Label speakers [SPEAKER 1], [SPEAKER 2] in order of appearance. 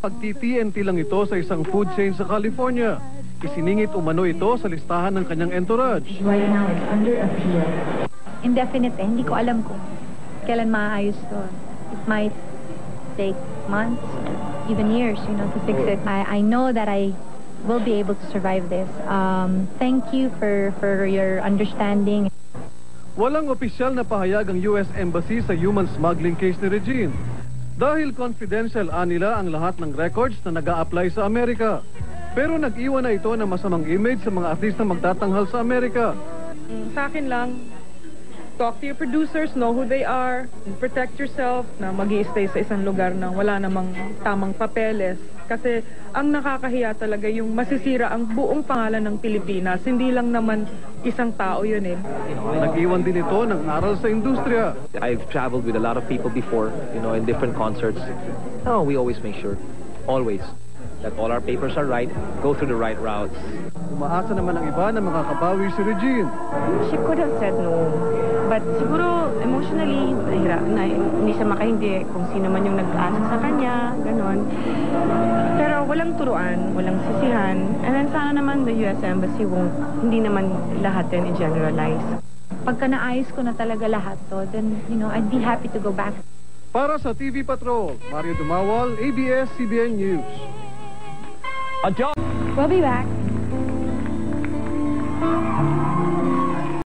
[SPEAKER 1] pag-TNT lang ito sa isang food chain sa California. Isiningit umano ito sa listahan ng kanyang entourage.
[SPEAKER 2] Right now it's under appeal.
[SPEAKER 3] Indefinite hindi ko alam kung kailan maayos to. It might take months, even years, to fix it. I know that I will be able to survive this. Thank you for your understanding.
[SPEAKER 1] Walang opisyal na pahayag ang US Embassy sa human smuggling case ni Regine. Dahil confidential nila ang lahat ng records na nag-a-apply sa Amerika. Pero nag-iwan na ito ng masamang image sa mga artistang magtatanghal sa Amerika.
[SPEAKER 4] Sa akin lang, talk to your producers, know who they are, protect yourself, na mag-i-stay sa isang lugar na wala namang tamang papeles. Kasi ang nakakahiya talaga yung masisira ang buong pangalan ng Pilipinas. Hindi lang naman isang tao yun eh.
[SPEAKER 1] Nag-iwan din ito ng aral sa industriya.
[SPEAKER 5] I've traveled with a lot of people before, in different concerts. No, we always make sure, always, that all our papers are right, go through the right routes.
[SPEAKER 1] Umaasa naman ang iba na makakabawi si Regine.
[SPEAKER 6] She could have said no. But siguro emotionally, hindi siya makahindi kung sino man yung nag-asa sa kanya, ganon. Pero walang turuan, walang sisihan. And then sana naman the US Embassy hindi naman lahat din i-generalize.
[SPEAKER 3] Pagka naayos ko na talaga lahat to, then, I'd be happy to go back.
[SPEAKER 1] Para sa TV Patrol, Mario Dumawal, ABS-CBN News.
[SPEAKER 3] We'll be back.